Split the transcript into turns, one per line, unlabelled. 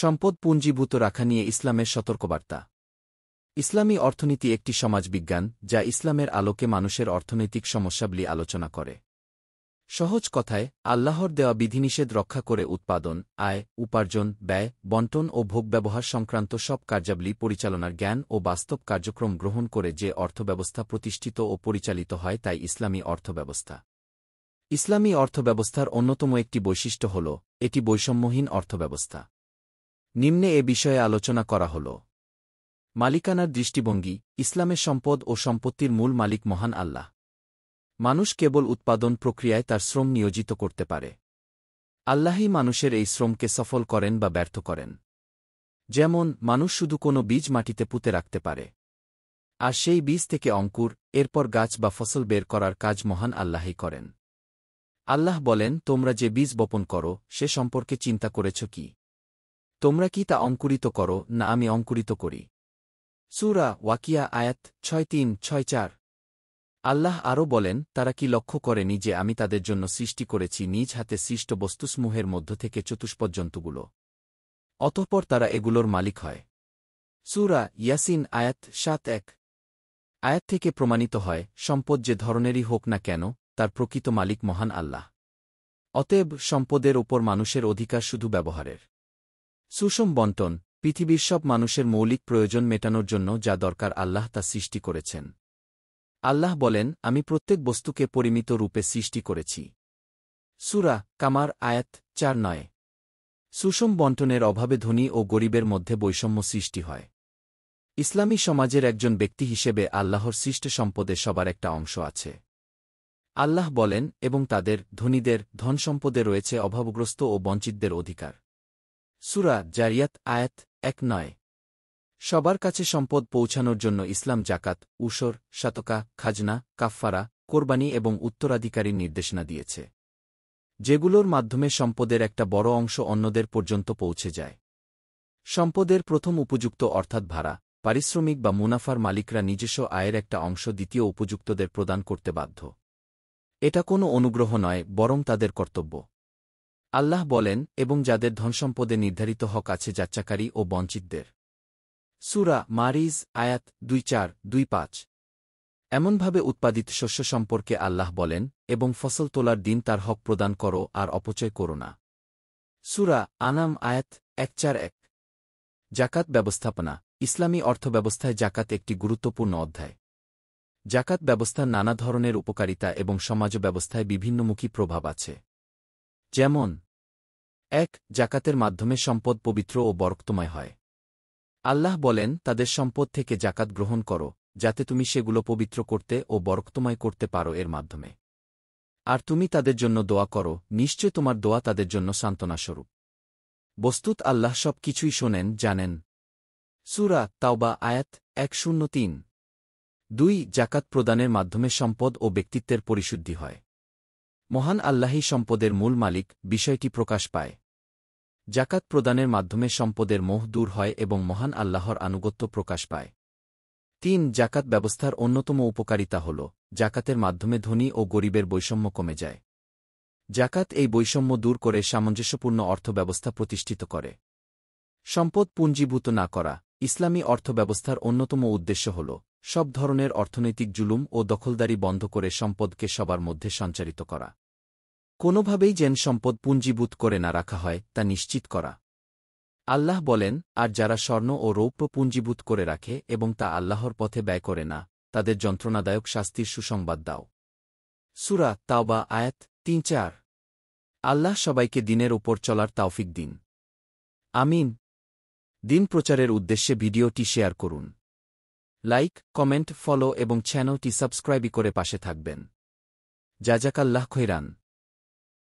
সম্পদ পুঞ্জীভূত রাখা নিয়ে ইসলামের সতর্কবার্তা। ইসলামী অর্থনীতি একটি সমাজবিজ্ঞান যা ইসলামের আলোকে মানুষের অর্থনৈতিক সমস্যাবলী আলোচনা করে। সহজ কথায়, আল্লাহর দেওয়া বিধিনিষেধ রক্ষা করে উৎপাদন, আয়, উপার্জন, ব্যয়, বণ্টন ও ভোগ ব্যবহার সংক্রান্ত সব কার্যাবলী পরিচালনার জ্ঞান ও বাস্তব কার্যক্রম গ্রহণ করে যে অর্থব্যবস্থা প্রতিষ্ঠিত ও পরিচালিত হয় তাই ইসলামী অর্থব্যবস্থা। ইসলামী অর্থব্যবস্থার অন্যতম একটি বৈশিষ্ট্য হল এটি বৈষম্যহীন অর্থব্যবস্থা। নিম্নে এ বিষয়ে আলোচনা করা হল। মালিকানার দৃষ্টিভঙ্গি। ইসলামের সম্পদ ও সম্পত্তির মূল মালিক মহান আল্লাহ। মানুষ কেবল উৎপাদন প্রক্রিয়ায় তার শ্রম নিয়োজিত করতে পারে। আল্লাহই মানুষের এই শ্রমকে সফল করেন বা ব্যর্থ করেন। যেমন, মানুষ শুধু কোনো বীজ মাটিতে পুঁতে রাখতে পারে, আর সেই বীজ থেকে অঙ্কুর, এরপর গাছ বা ফসল বের করার কাজ মহান আল্লাহই করেন। আল্লাহ বলেন, তোমরা যে বীজ বপন করো সে সম্পর্কে চিন্তা করেছ কি? তোমরা কি তা অঙ্কুরিত করো না আমি অঙ্কুরিত করি? সূরা ওয়াকিয়া আয়াত 6:3-6:4। আল্লাহ আরও বলেন, তারা কি লক্ষ্য করেনি যে আমি তাদের জন্য সৃষ্টি করেছি নিজ হাতে সৃষ্ট বস্তুসমূহের মধ্য থেকে চতুষ্পদ জন্তুগুলো, অতঃপর তারা এগুলোর মালিক হয়। সূরা ইয়াসিন আয়াত 7:1। আয়াত থেকে প্রমাণিত হয়, সম্পদ যে ধরনেরই হোক না কেন তার প্রকৃত মালিক মহান আল্লাহ। অতএব সম্পদের ওপর মানুষের অধিকার শুধু ব্যবহারের। সুষম বণ্টন। পৃথিবীর সব মানুষের মৌলিক প্রয়োজন মেটানোর জন্য যা দরকার আল্লাহ তা সৃষ্টি করেছেন। আল্লাহ বলেন, আমি প্রত্যেক বস্তুকে পরিমিত রূপে সৃষ্টি করেছি। সূরা কামার আয়াত 4:9। সুষম বণ্টনের অভাবে ধনী ও গরিবের মধ্যে বৈষম্য সৃষ্টি হয়। ইসলামী সমাজের একজন ব্যক্তি হিসেবে আল্লাহর সৃষ্ট সম্পদে সবার একটা অংশ আছে। আল্লাহ বলেন, এবং তাদের, ধনীদের, ধনসম্পদে রয়েছে অভাবগ্রস্ত ও বঞ্চিতদের অধিকার। সূরা জারিয়াত আয়াত 1:9। সবার কাছে সম্পদ পৌঁছানোর জন্য ইসলাম জাকাত, উশর, শাতকা, খাজনা, কাফফারা, কোরবানি এবং উত্তরাধিকারীর নির্দেশনা দিয়েছে, যেগুলোর মাধ্যমে সম্পদের একটা বড় অংশ অন্যদের পর্যন্ত পৌঁছে যায়। সম্পদের প্রথম উপযুক্ত অর্থাৎ ভাড়া, পারিশ্রমিক বা মুনাফার মালিকরা নিজস্ব আয়ের একটা অংশ দ্বিতীয় উপযুক্তদের প্রদান করতে বাধ্য। এটা কোনো অনুগ্রহ নয়, বরং তাদের কর্তব্য। আল্লাহ বলেন, এবং যাদের ধনসম্পদে নির্ধারিত হক আছে যাচ্চাকারী ও বঞ্চিতদের। সূরা মারিজ আয়াত 2:4-2:5। এমনভাবে উৎপাদিত শস্য সম্পর্কে আল্লাহ বলেন, এবং ফসল তোলার দিন তার হক প্রদান করো আর অপচয় করো না। সূরা আনাম আয়াত 1:4-1। জাকাত ব্যবস্থাপনা। ইসলামী অর্থব্যবস্থায় জাকাত একটি গুরুত্বপূর্ণ অধ্যায়। জাকাত ব্যবস্থার নানা ধরনের উপকারিতা এবং সমাজ ব্যবস্থায় বিভিন্নমুখী প্রভাব আছে। যেমন: 1. জাকাতের মাধ্যমে সম্পদ পবিত্র ও বরকতময় হয়। আল্লাহ বলেন, তাদের সম্পদ থেকে জাকাত গ্রহণ করো, যাতে তুমি সেগুলো পবিত্র করতে ও বরকতময় করতে পারো এর মাধ্যমে। আর তুমি তাদের জন্য দোয়া করো, নিশ্চয় তোমার দোয়া তাদের জন্য সান্ত্বনাস্বরূপ। বস্তুত আল্লাহ সব কিছুই শোনেন, জানেন। সূরা তাওবা আয়াত 1:03। 2. জাকাত প্রদানের মাধ্যমে সম্পদ ও ব্যক্তিত্বের পরিশুদ্ধি হয়। মহান আল্লাহই সম্পদের মূল মালিক, বিষয়টি প্রকাশ পায়। জাকাত প্রদানের মাধ্যমে সম্পদের মোহ দূর হয় এবং মহান আল্লাহর আনুগত্য প্রকাশ পায়। 3. জাকাত ব্যবস্থার অন্যতম উপকারিতা হল, জাকাতের মাধ্যমে ধনী ও গরিবের বৈষম্য কমে যায়। জাকাত এই বৈষম্য দূর করে সামঞ্জস্যপূর্ণ অর্থব্যবস্থা প্রতিষ্ঠিত করে। সম্পদ পুঞ্জীভূত না করা। ইসলামী অর্থব্যবস্থার অন্যতম উদ্দেশ্য হল, সব ধরনের অর্থনৈতিক জুলুম ও দখলদারি বন্ধ করে সম্পদকে সবার মধ্যে সঞ্চারিত করা। কোনোভাবেই যেন সম্পদ পুঞ্জীভূত করে না রাখা হয় তা নিশ্চিত করা। আল্লাহ বলেন, আর যারা স্বর্ণ ও রৌপ্য পুঞ্জীভূত করে রাখে এবং তা আল্লাহর পথে ব্যয় করে না, তাদের যন্ত্রণাদায়ক শাস্তির সুসংবাদ দাও। সূরা তাওবা আয়াত 3-4। আল্লাহ সবাইকে দিনের ওপর চলার তাওফিক দিন। আমিন। দিন প্রচারের উদ্দেশ্যে ভিডিওটি শেয়ার করুন। লাইক, কমেন্ট, ফলো এবং চ্যানেলটি সাবস্ক্রাইব করে পাশে থাকবেন। জাযাকাল্লাহ খৈরান।